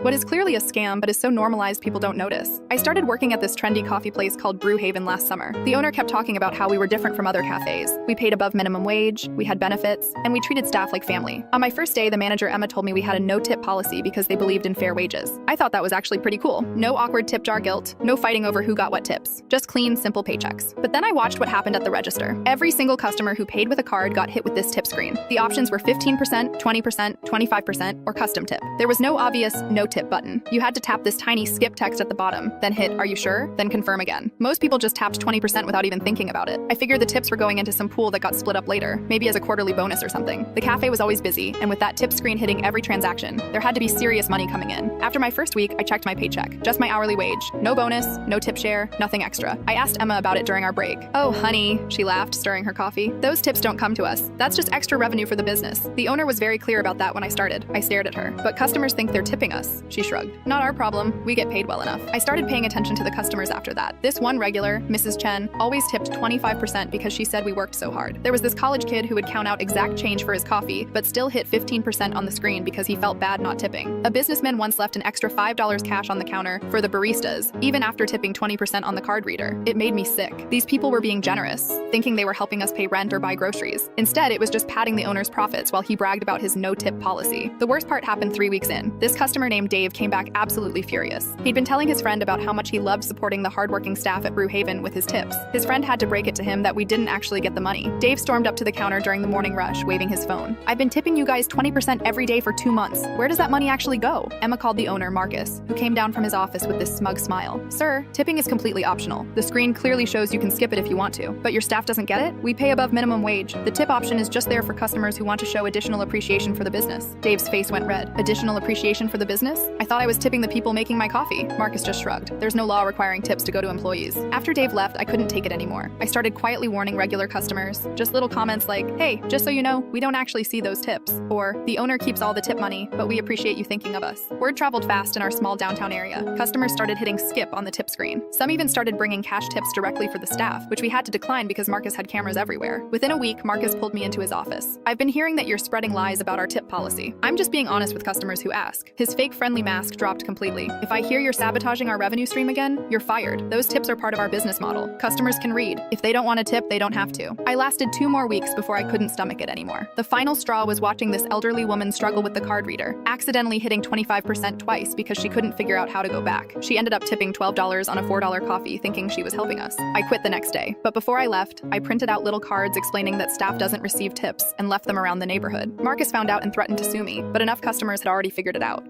What is clearly a scam but is so normalized people don't notice. I started working at this trendy coffee place called Brew Haven last summer. The owner kept talking about how we were different from other cafes. We paid above minimum wage, we had benefits, and we treated staff like family. On my first day, the manager Emma told me we had a no-tip policy because they believed in fair wages. I thought that was actually pretty cool. No awkward tip jar guilt, no fighting over who got what tips. Just clean, simple paychecks. But then I watched what happened at the register. Every single customer who paid with a card got hit with this tip screen. The options were 15%, 20%, 25%, or custom tip. There was no obvious no-tip button. You had to tap this tiny skip text at the bottom, then hit "Are you sure?" then confirm again. Most people just tapped 20% without even thinking about it. I figured the tips were going into some pool that got split up later, maybe as a quarterly bonus or something. The cafe was always busy, and with that tip screen hitting every transaction, there had to be serious money coming in. After my first week, I checked my paycheck. Just my hourly wage. No bonus, no tip share, nothing extra. I asked Emma about it during our break. "Oh, honey," she laughed, stirring her coffee. "Those tips don't come to us. That's just extra revenue for the business." The owner was very clear about that when I started. I stared at her. "But customers think they're tipping us," she shrugged. "Not our problem. We get paid well enough." I started paying attention to the customers after that. This one regular, Mrs. Chen, always tipped 25% because she said we worked so hard. There was this college kid who would count out exact change for his coffee, but still hit 15% on the screen because he felt bad not tipping. A businessman once left an extra $5 cash on the counter for the baristas, even after tipping 20% on the card reader. It made me sick. These people were being generous, thinking they were helping us pay rent or buy groceries. Instead, it was just padding the owner's profits while he bragged about his no-tip policy. The worst part happened 3 weeks in. This customer named Dave came back absolutely furious. He'd been telling his friend about how much he loved supporting the hardworking staff at Brew Haven with his tips. His friend had to break it to him that we didn't actually get the money. Dave stormed up to the counter during the morning rush, waving his phone. "I've been tipping you guys 20% every day for 2 months. Where does that money actually go?" Emma called the owner, Marcus, who came down from his office with this smug smile. "Sir, tipping is completely optional. The screen clearly shows you can skip it if you want to, but your staff doesn't get it? We pay above minimum wage. The tip option is just there for customers who want to show additional appreciation for the business." Dave's face went red. "Additional appreciation for the business? I thought I was tipping the people making my coffee." Marcus just shrugged. "There's no law requiring tips to go to employees." After Dave left, I couldn't take it anymore. I started quietly warning regular customers. Just little comments like, "Hey, just so you know, we don't actually see those tips." Or, "The owner keeps all the tip money, but we appreciate you thinking of us." Word traveled fast in our small downtown area. Customers started hitting skip on the tip screen. Some even started bringing cash tips directly for the staff, which we had to decline because Marcus had cameras everywhere. Within a week, Marcus pulled me into his office. "I've been hearing that you're spreading lies about our tip policy. I'm just being honest with customers who ask." His fake friendly mask dropped completely. "If I hear you're sabotaging our revenue stream again, you're fired. Those tips are part of our business model. Customers can read. If they don't want a tip, they don't have to." I lasted 2 more weeks before I couldn't stomach it anymore. The final straw was watching this elderly woman struggle with the card reader, accidentally hitting 25% twice because she couldn't figure out how to go back. She ended up tipping $12 on a $4 coffee, thinking she was helping us. I quit the next day. But before I left, I printed out little cards explaining that staff doesn't receive tips and left them around the neighborhood. Marcus found out and threatened to sue me, but enough customers had already figured it out.